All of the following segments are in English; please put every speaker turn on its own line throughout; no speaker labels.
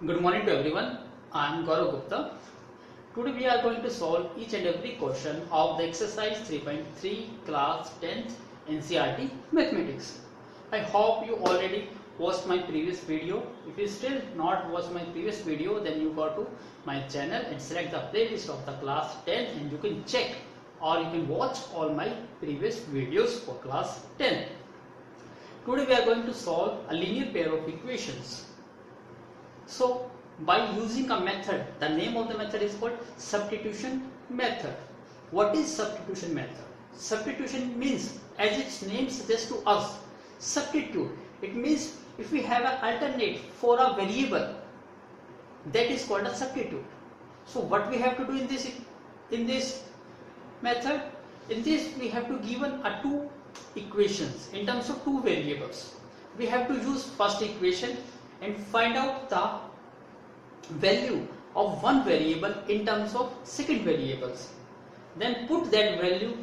Good morning to everyone. I am Gaurav Gupta. Today we are going to solve each and every question of the exercise 3.3 class 10th NCERT mathematics. I hope you already watched my previous video. If you still not watched my previous video, then you go to my channel and select the playlist of the class 10 and you can check or you can watch all my previous videos for class 10. Today we are going to solve a linear pair of equations. So by using a method, the name of the method is called substitution method. What is substitution method? Substitution means, as its name suggests to us, substitute. It means if we have an alternate for a variable, that is called a substitute. So what we have to do in this method? In this we have to given a two equations in terms of two variables. We have to use first equation and find out the value of one variable in terms of second variables. Then put that value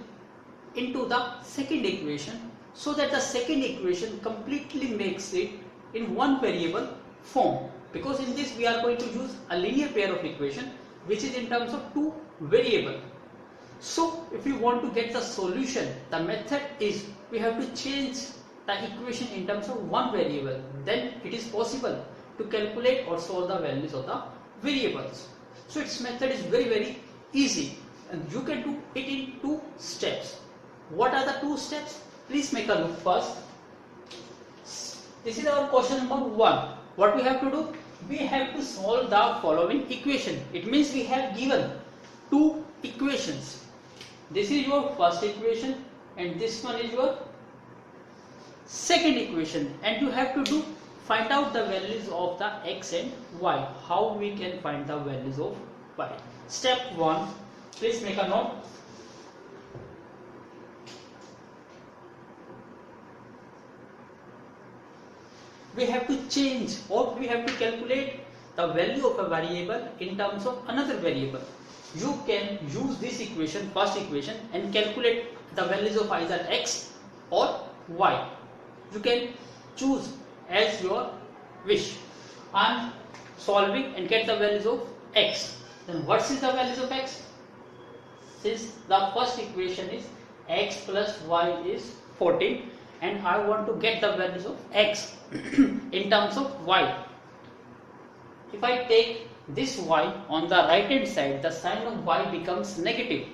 into the second equation so that the second equation completely makes it in one variable form. Because in this we are going to use a linear pair of equation which is in terms of two variables. So if we want to get the solution, the method is we have to change the equation in terms of one variable. Then it is possible to calculate or solve the values of the variables. So its method is very easy and you can do it in two steps. What are the two steps? Please make a look first. This is our question number 1. What we have to do? We have to solve the following equation. It means we have given two equations. This is your first equation and this one is your second equation, and you have to find out the values of the x and y. How we can find the values of y? Step 1, please make a note. We have to change or we have to calculate the value of a variable in terms of another variable. You can use this equation, first equation, and calculate the values of either x or y. You can choose as your wish. I am solving and get the values of x. Then what is the values of x? Since the first equation is x plus y is 14 and I want to get the values of x in terms of y. If I take this y on the right hand side, the sign of y becomes negative.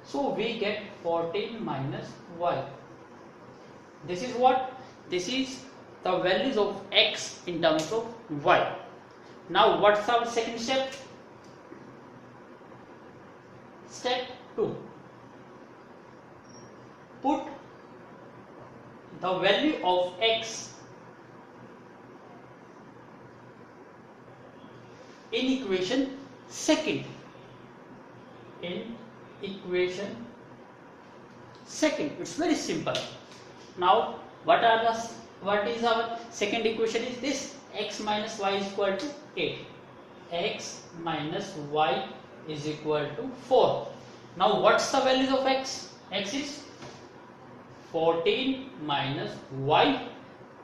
So we get 14 minus y. This is what? This is the values of x in terms of y. Now what's our second step? Step 2. Put the value of x in equation second. In equation second. It's very simple. Now what is our second equation? Is this x minus y is equal to 8. X minus y is equal to 4. Now what's the values of x? X is 14 minus y,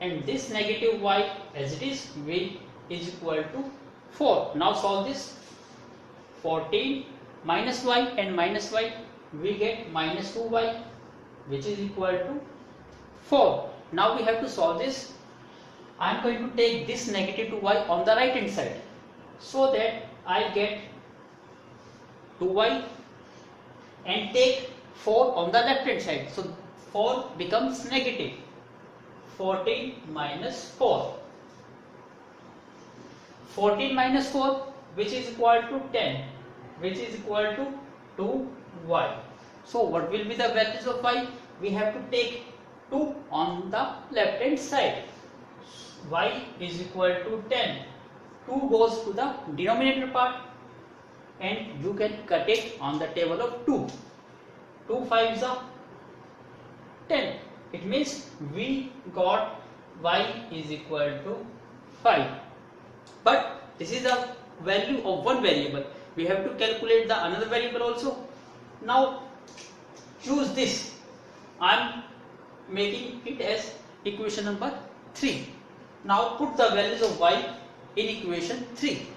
and this negative y as it is v is equal to 4. Now solve this. 14 minus y and minus y, we get minus 2y which is equal to 4. Now we have to solve this. I am going to take this negative 2y on the right hand side so that I get 2y and take 4 on the left hand side. So 4 becomes negative. 14 minus 4. 14 minus 4 which is equal to 10 which is equal to 2y. So what will be the values of y? We have to take 2 on the left hand side. Y is equal to 10. 2 goes to the denominator part and you can cut it on the table of 2. 2 5s are 10. It means we got y is equal to 5. But this is the value of one variable. We have to calculate the another variable also. Now choose this. I am making it as equation number 3. Now put the values of y in equation 3.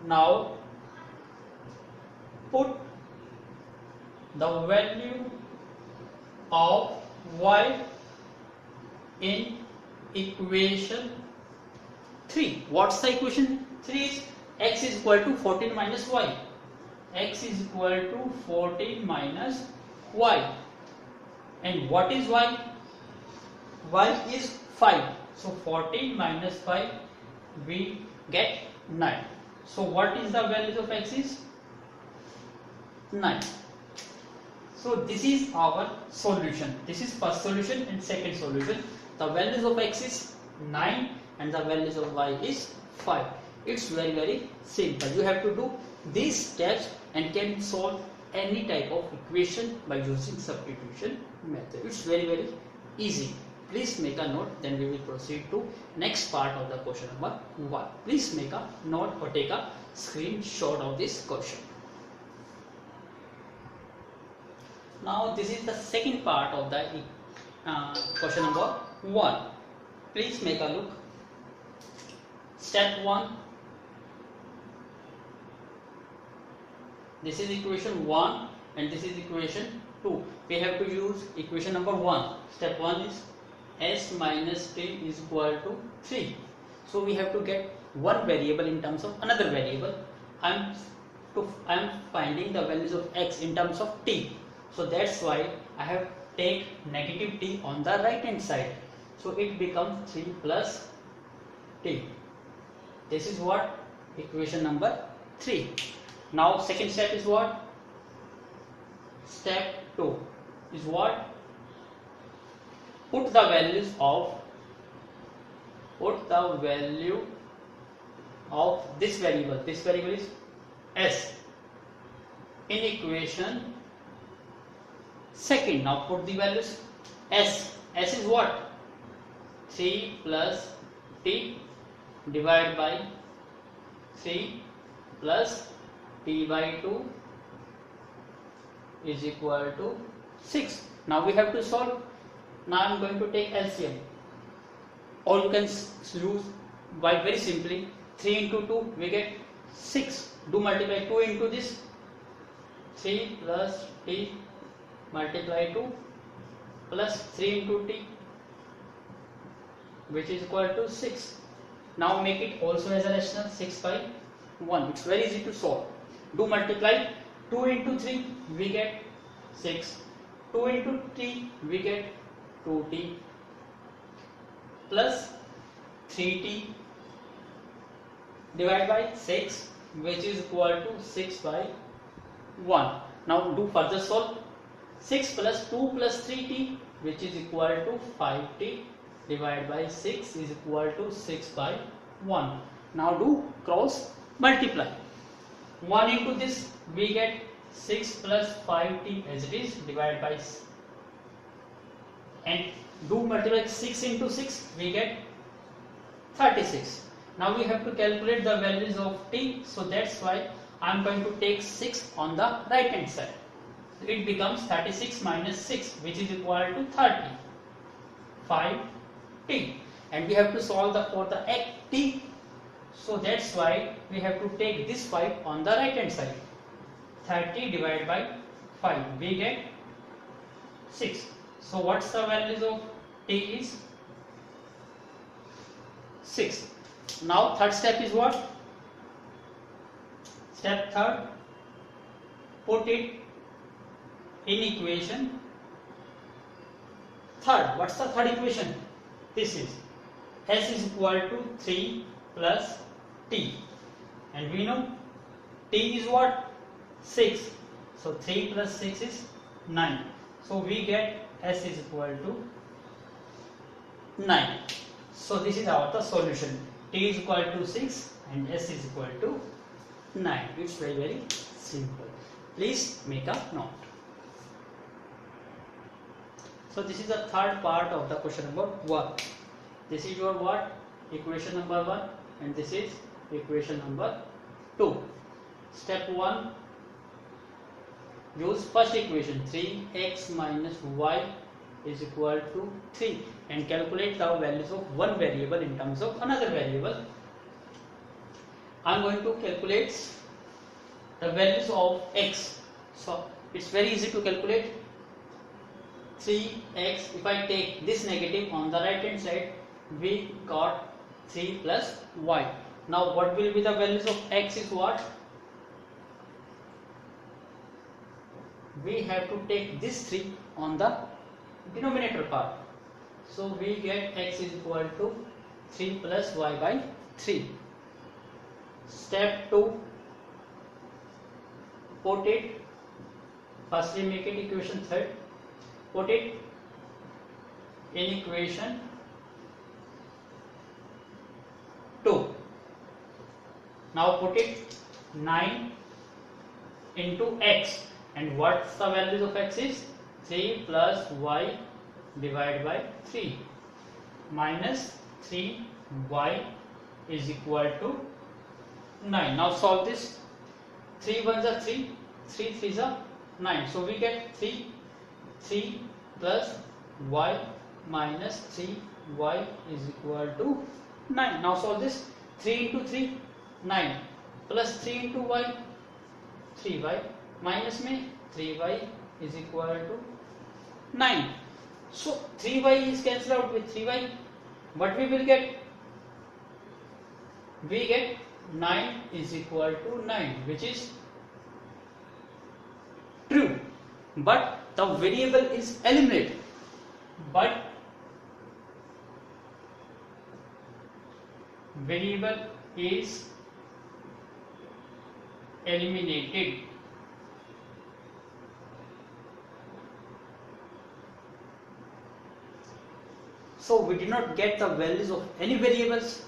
Now put the value of y in equation 3. What's the equation 3 is? X is equal to 14 minus y. X is equal to 14 minus y. And what is y? Y is 5. So 14 minus 5, we get 9. So what is the value of x is? 9. So this is our solution. This is first solution and second solution. The values of x is 9 and the values of y is 5. It's very simple. You have to do these steps and can solve any type of equation by using substitution method. It's very easy. Please make a note, then we will proceed to next part of the question number 1. Please make a note or take a screenshot of this question. Now this is the second part of the question number 1. Please make a look. Step 1. This is equation 1 and this is equation 2. We have to use equation number 1. Step 1 is s minus t is equal to 3. So we have to get one variable in terms of another variable. I am finding the values of x in terms of t. So that's why I have take negative t on the right hand side. So it becomes 3 plus t. This is what? Equation number 3. Now second step is what? Step 2 is what? Put the value of this variable. This variable is s in equation second. Now put the values s. S is what? 3 plus t divided by 3 plus t by 2 is equal to 6. Now we have to solve. Now I am going to take LCM, or you can use by very simply 3 into 2 we get 6. Do multiply 2 into this, 3 plus t multiply 2 plus 3 into t, which is equal to 6. Now make it also as a rational. 6 by 1. It's very easy to solve. Do multiply 2 into 3 we get 6. 2 into t we get 2t plus 3t divided by 6, which is equal to 6 by 1. Now do further solve. 6 plus 2 plus 3t, which is equal to 5t divided by 6 is equal to 6 by 1. Now do cross multiply. 1 into this we get 6 plus 5t as it is divided by, and do multiply 6 into 6 we get 36. Now we have to calculate the values of t, so that's why I am going to take 6 on the right hand side. It becomes 36 minus 6, which is equal to 30. 5t, and we have to solve for the t, so that's why we have to take this 5 on the right hand side. 30 divided by 5 we get 6. So what's the values of t is 6. Now third step is what? Step third, put it in equation third. What's the third equation? This is s is equal to 3 plus t, and we know t is what? 6. So 3 plus 6 is 9. So we get s is equal to 9. So this is our the solution. T is equal to 6 and s is equal to 9. It's very simple. Please make a note. So this is the third part of the question number 1. This is your what? Equation number 1, and this is equation number 2. Step 1, use first equation 3x minus y is equal to 3 and calculate the values of one variable in terms of another variable. I'm going to calculate the values of x. So it's very easy to calculate. 3x, if I take this negative on the right hand side, we got 3 plus y. Now what will be the values of x is what? We have to take this 3 on the denominator part. So we get x is equal to 3 plus y by 3. Step 2, put it, firstly make it equation 3rd, put it in equation 2. Now put it 9 into x, and what's the values of x is 3 plus y divided by 3 minus 3y is equal to 9. Now solve this. 3 1s are 3, 3 3s are 9. So we get 3 plus y minus 3y is equal to 9. Now solve this. 3 into 3, 9, plus 3 into y, 3y, minus में 3y is equal to 9. So 3y is cancelled out with 3y. What we will get? We get 9 is equal to 9, which is true. But the variable is eliminated. But variable is eliminated. So we did not get the values of any variables.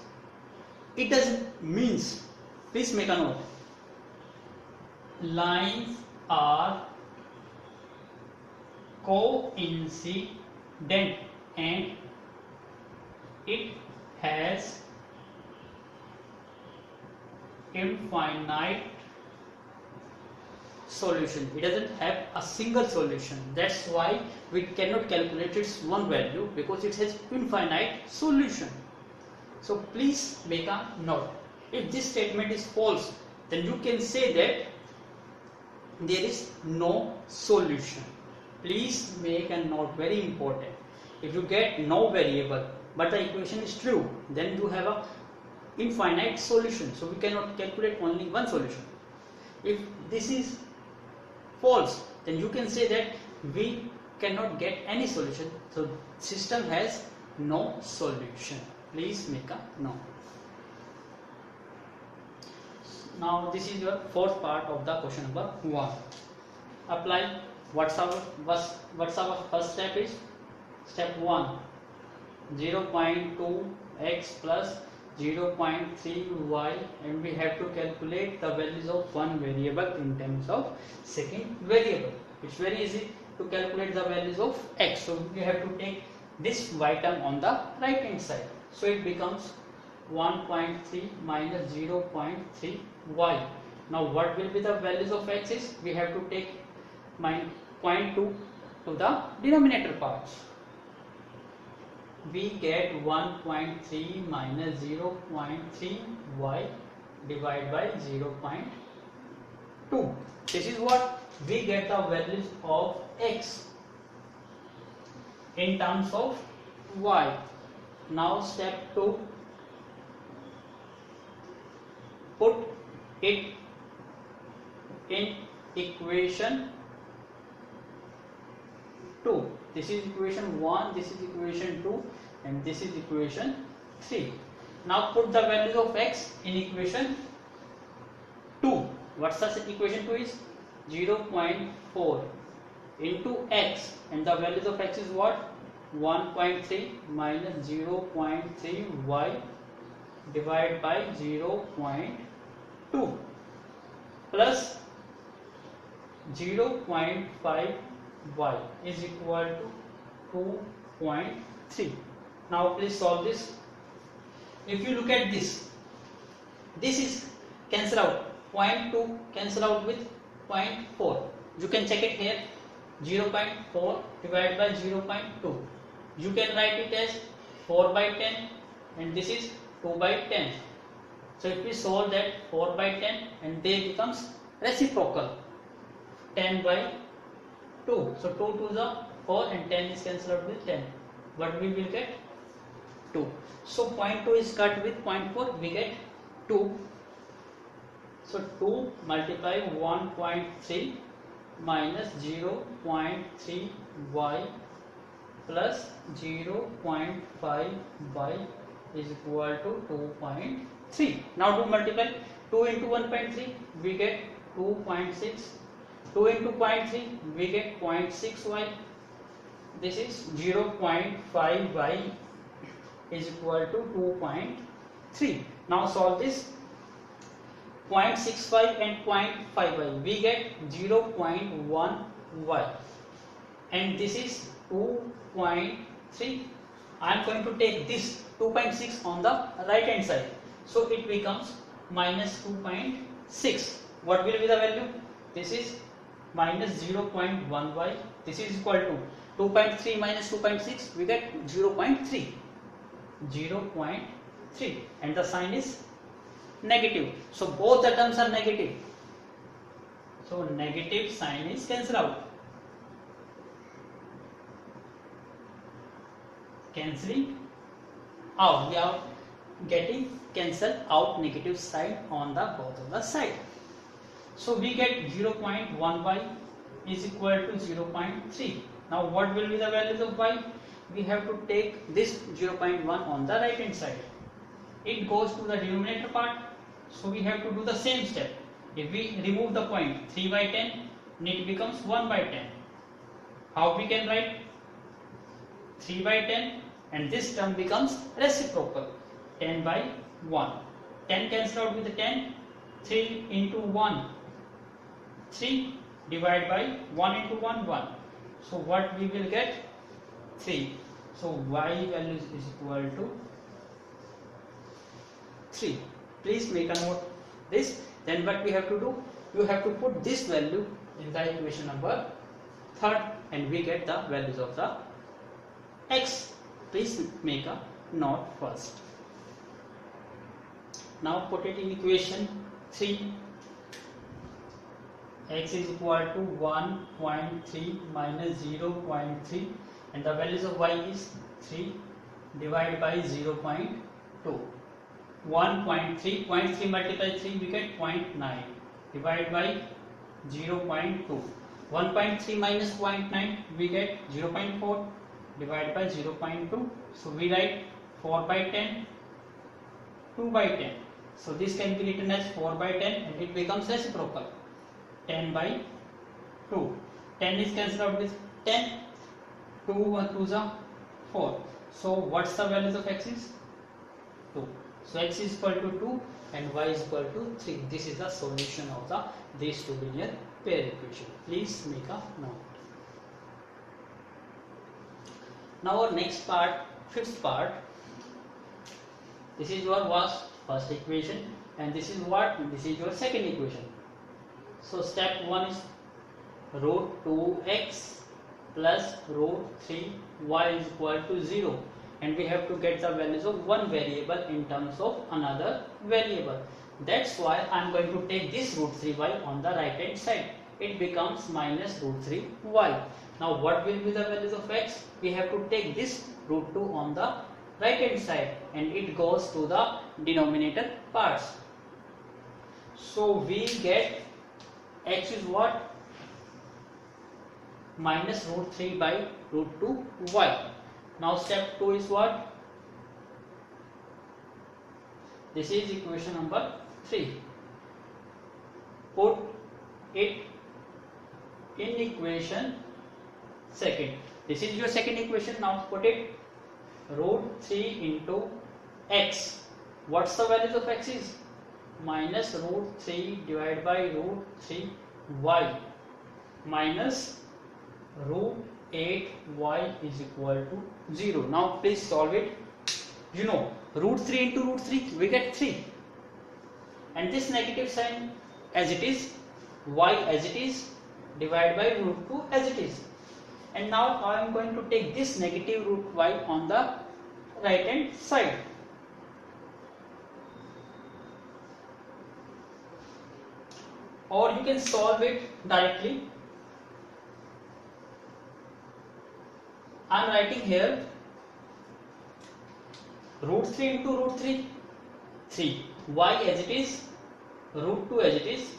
It doesn't means, please make a note, lines are coincident and it has infinite solution. It doesn't have a single solution. That's why we cannot calculate its one value, because it has infinite solution. So please make a note. If this statement is false, then you can say that there is no solution. Please make a note, very important. If you get no variable but the equation is true, then you have a infinite solution. So we cannot calculate only one solution. If this is false, then you can say that we cannot get any solution. So system has no solution. Please make a note. Now this is your fourth part of the question number 1. Apply. What's our first step is? Step 1, 0.2x plus 0.3y, and we have to calculate the values of one variable in terms of second variable. It's very easy to calculate the values of x. So we have to take this y term on the right hand side. So it becomes 1.3 minus 0.3y. Now what will be the values of x is? We have to take 0.2 to the denominator parts. We get 1.3 minus 0.3y divided by 0.2. This is what we get the values of x in terms of y. Now step 2, put it in equation 2. This is equation 1, this is equation 2, and this is equation 3. Now put the values of x in equation 2. What's the equation 2 is? 0.4 into x, and the values of x is what? 1.3 minus 0.3y divided by 0.2 plus 0.5y is equal to 2.3. Now please solve this. If you look at this is cancel out. 0.2 cancel out with 0.4. You can check it here. 0.4 divided by 0.2. You can write it as 4 by 10, and this is 2 by 10. So if we solve that 4 by 10 and they becomes reciprocal 10 by 2. So 2 to the 4 and 10 is cancelled out with 10. What we will get? 2. So 0.2 is cut with 0.4, we get 2. So 2 multiply 1.3 minus 0.3y plus 0.5y is equal to 2.3. Now to multiply 2 into 1.3 we get 2.6. 2 into 0.3 we get 0.6y. This is 0.5y is equal to 2.3. Now solve this. 0.65 and 0.5y we get 0.1y and this is 2.3. I am going to take this 2.6 on the right hand side, so it becomes minus 2.6. What will be the value? This is minus 0.1y. This is equal to 2.3 minus 2.6, we get 0.3. 0.3 and the sign is negative. So both the terms are negative. So negative sign is cancelled out. Cancelling out. We are getting cancelled out negative sign on the both of the side. So we get 0.1y is equal to 0.3. Now what will be the values of y? We have to take this 0.1 on the right hand side. It goes to the denominator part, so we have to do the same step. If we remove the point 3 by 10, it becomes 1 by 10. How we can write? 3 by 10 and this term becomes reciprocal 10 by 1. 10 cancel out with the 10. 3 into 1 3, divide by 1 into 1 1. So what we will get? 3. So y value is equal to 3. Please make a note this. Then what we have to do? You have to put this value in the equation number 3rd and we get the values of the x. Please make a note first. Now put it in equation 3. X is equal to 1.3 minus 0.3 and the values of y is 3 divided by 0.2. 1.3, 0.3 multiply 3 we get 0.9 divided by 0.2. 1.3 minus 0.9 we get 0.4 divided by 0.2. So we write 4 by 10, 2 by 10. So this can be written as 4 by 10 and it becomes reciprocal 10 by 2. 10 is cancelled out with 10. 2 1 2 is 4. So what's the values of x is? 2. So x is equal to 2 and y is equal to 3. This is the solution of these two linear pair equation. Please make a note. Now our next part, fifth part. This is your first equation and this is what? This is your second equation. So step 1 is root 2x plus root 3y is equal to 0 and we have to get the values of one variable in terms of another variable. That's why I am going to take this root 3y on the right hand side. It becomes minus root 3y. Now what will be the values of x? We have to take this root 2 on the right hand side and it goes to the denominator parts. So we get x is what? Minus root 3 by root 2y. Now step 2 is what? This is equation number 3. Put it in equation second. This is your second equation. Now put it root 3 into x. What's the values of x is? Minus root 3 divided by root 3y minus root 8y is equal to 0. Now please solve it. You know, root 3 into root 3 we get 3 and this negative sign as it is, y as it is, divided by root 2 as it is. And now I am going to take this negative root y on the right hand side. or you can solve it directly. I am writing here root 3 into root 3, 3, y as it is, root 2 as it is,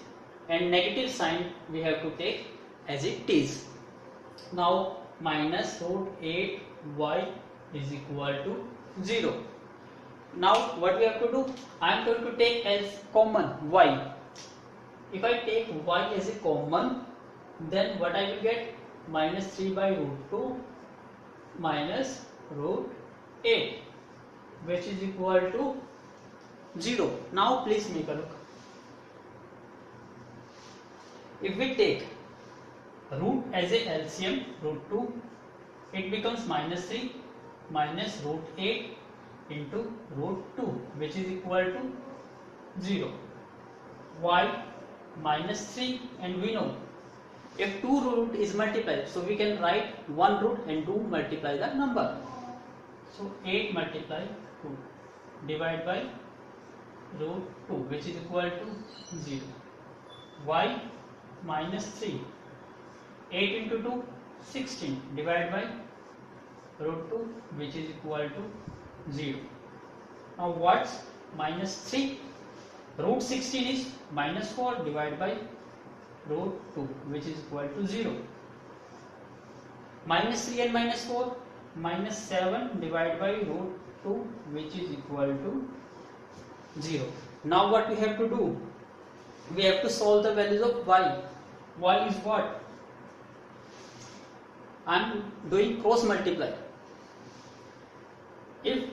and negative sign we have to take as it is. Now minus root 8y is equal to 0. Now what we have to do, I am going to take as common y. If I take y as a common, then what I will get, minus 3 by root 2 minus root 8, which is equal to 0. Now please make a look. If we take root as a LCM, root 2, it becomes minus 3 minus root 8 into root 2, which is equal to 0. Y minus 3, and we know if 2 root is multiplied, so we can write 1 root and 2 multiply the number. So 8 multiply 2 divided by root 2, which is equal to 0. Y minus 3, 8 into 2, 16 divided by root 2, which is equal to 0. Now what's minus 3? Root 16 is minus 4 divided by root 2, which is equal to 0. Minus 3 and minus 4, minus 7 divided by root 2, which is equal to 0. Now what we have to do? We have to solve the values of y. Y is what? I am doing cross multiply. If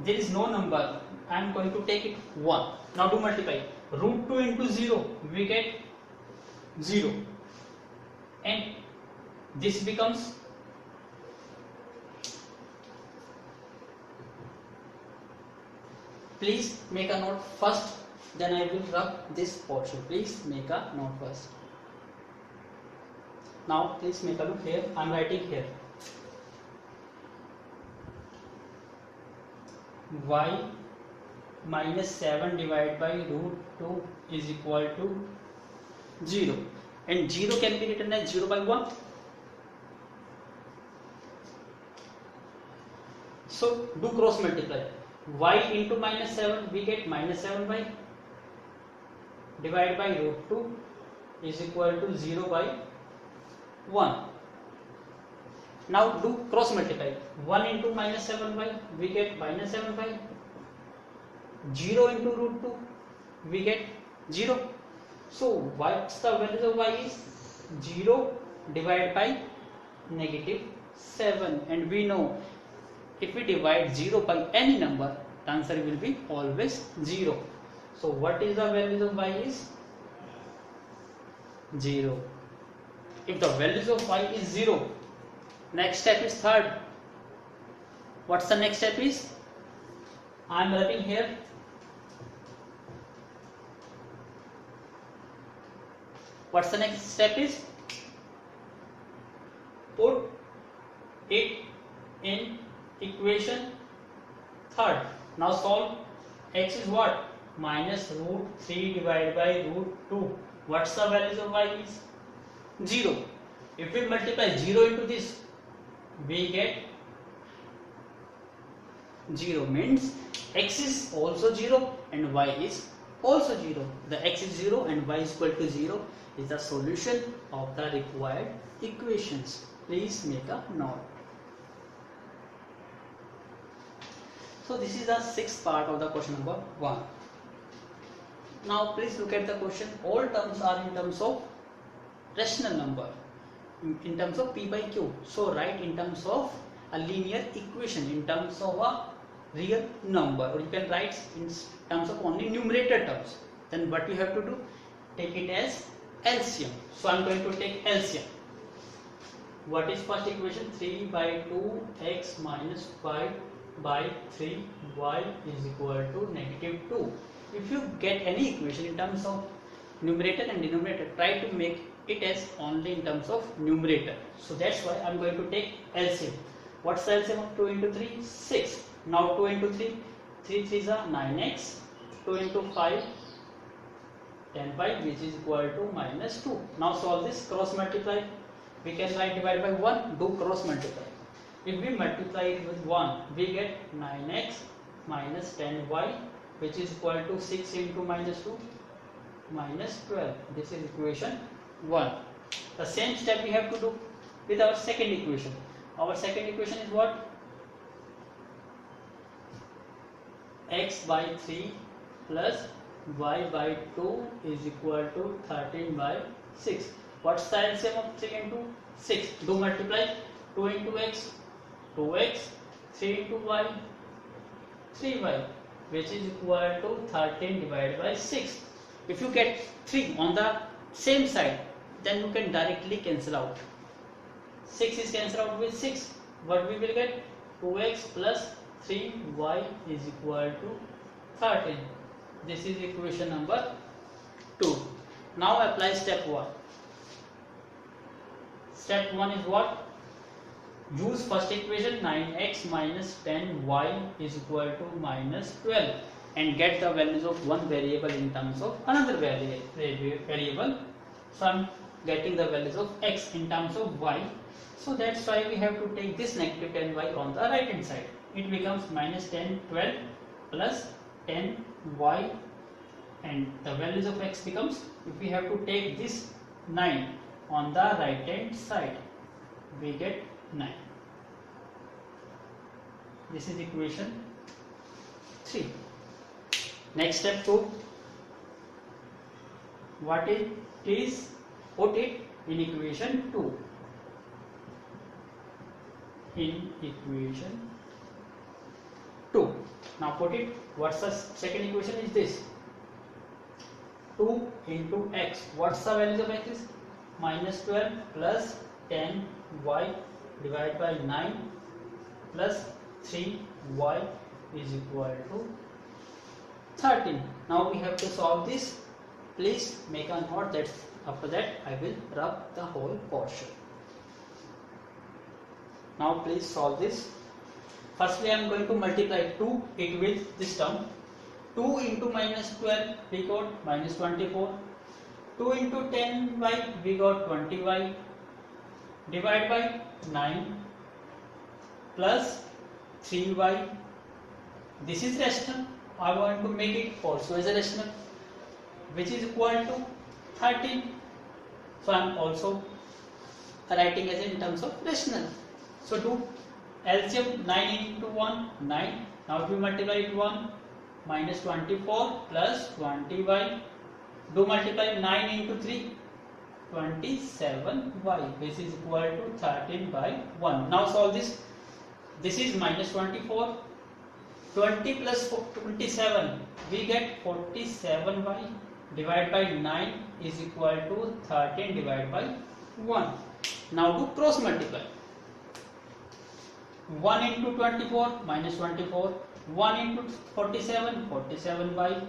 there is no number, I am going to take it 1. Now do multiply. Root 2 into 0, we get 0. And this becomes please make a note first, then I will rub this portion. Please make a note first. Now please make a look here. I am writing here y minus 7 divided by root 2 is equal to 0, and 0 can be written as 0 by 1. So do cross multiply. Y into minus 7, we get minus 7y divided by root 2 is equal to 0 by 1. Now do cross multiply. 1 into minus 7y, we get minus 7y. 0 into root 2, we get 0. So what's the value of y is? 0 divided by negative 7, and we know if we divide 0 by any number, the answer will be always 0. So what is the value of y is? 0. If the values of y is 0, next step is third. What's the next step is? I am writing here what's the next step is? Put it in equation third. Now solve. X is what? Minus root 3 divided by root 2. What's the values of y is? 0. If we multiply 0 into this, we get 0, means x is also 0 and y is also 0. The x is 0 and y is equal to 0 is the solution of the required equations. Please make a note. So this is the sixth part of the question number 1. Now please look at the question. All terms are in terms of rational number, in terms of p by q. So write in terms of a linear equation, in terms of a real number, or you can write in terms of only numerator terms. Then what you have to do? Take it as LCM. So I am going to take LCM. What is first equation? 3 by 2 x minus 5 by 3 y is equal to negative 2. If you get any equation in terms of numerator and denominator, try to make it as only in terms of numerator. So that's why I am going to take LCM. What's the LCM of 2 into 3? 6. Now 2 into 3, 3 3s are 9x, 2 into 5, 10 by, which is equal to minus 2. Now solve this, cross multiply. We can write divide by 1, do cross multiply. If we multiply it with 1, we get 9x minus 10y, which is equal to 6 into minus 2, minus 12. This is equation 1. The same step we have to do with our second equation. Our second equation is what? X by 3 plus y by 2 is equal to 13 by 6. What's the LCM of 3 into 6? Do multiply. 2 into x, 2x, 3 into y, 3y, which is equal to 13 divided by 6. If you get 3 on the same side, then you can directly cancel out. 6 is cancelled out with 6. What we will get? 2x plus 3y is equal to 13. This is equation number 2. Now apply step 1. Step 1 is what? Use first equation, 9x minus 10y is equal to minus 12, and get the values of one variable in terms of another variable. So I am getting the values of x in terms of y. So that's why we have to take this negative 10y on the right hand side. It becomes minus 10, 12 plus 10y, and the values of x becomes, if we have to take this 9 on the right hand side, we get 9. This is equation 3. Next step 2. What it is? Put it in equation 2. In equation 2. Now put it. What's the second equation? Is this 2 into x. What's the value of x? Is minus 12 plus 10y divided by 9 plus 3y is equal to 13. Now we have to solve this. Please make a note that after that I will rub the whole portion. Now please solve this. Firstly I am going to multiply 2 it with this term. 2 into minus 12 we got minus 24. 2 into 10y we got 20y. Divide by 9 plus 3y. This is rational. I want to make it also as a rational, which is equal to 13. So I am also writing as in terms of rational. So do LCM, 9 into 1, 9. Now if you multiply it 1, minus 24 plus 20y. Do multiply 9 into 3, 27y, which is equal to 13 by 1. Now solve this. This is minus 24. 20 plus 27, we get 47y. Divided by 9 is equal to 13 divided by 1. Now do cross multiply. 1 into 24, minus 24. 1 into 47, 47y.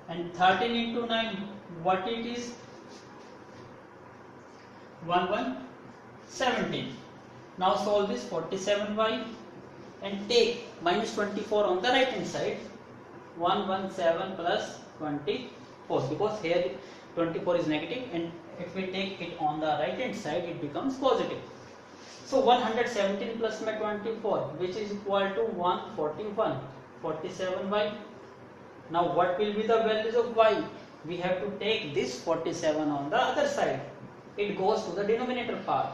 And 13 into 9, what it is? 17. Now solve this 47y and take minus 24 on the right hand side. 117 plus 24, because here 24 is negative, and if we take it on the right hand side it becomes positive. So 117 plus my 24, which is equal to 141, 47y. Now what will be the values of y? We have to take this 47 on the other side. It goes to the denominator part.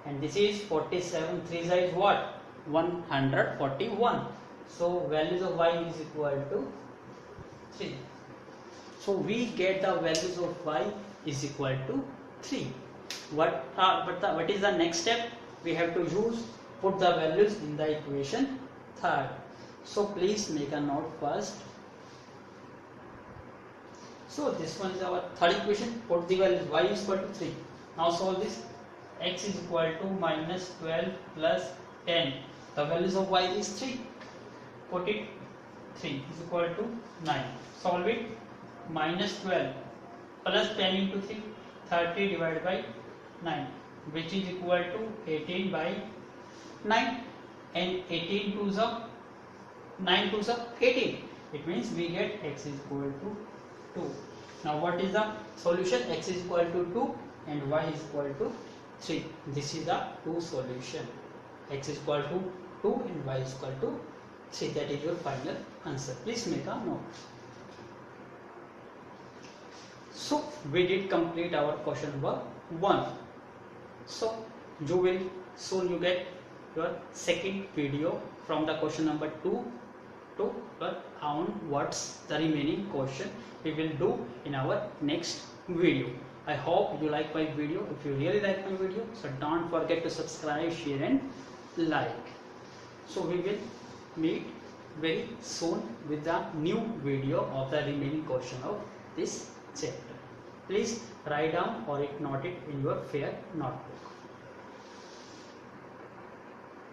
And this is 47, 3 side is what? 141. So values of y is equal to 3. So we get the values of y is equal to 3. What is the next step? We have to put the values in the equation 3rd. So please make a note first. So this one is our third equation. Put the values y is equal to 3. Now solve this. X is equal to minus 12 plus 10. The values of y is 3. Put it 3 is equal to 9. Solve it. Minus 12 plus 10 into 3, 30 divided by 9, which is equal to 18 by 9. And 18 to the 9 to the 18. It means we get x is equal to 2. Now what is the solution? X is equal to 2 and y is equal to 3. This is the 2 solution. X is equal to 2 and y is equal to 3. That is your final answer. Please make a note. So we did complete our question number 1. So soon you get your second video from the question number 2 to onwards. The remaining question we will do in our next video. I hope you like my video. If you really like my video, so don't forget to subscribe, share and like. So we will meet very soon with the new video of the remaining question of this chapter. Please write down or note it in your fair notebook.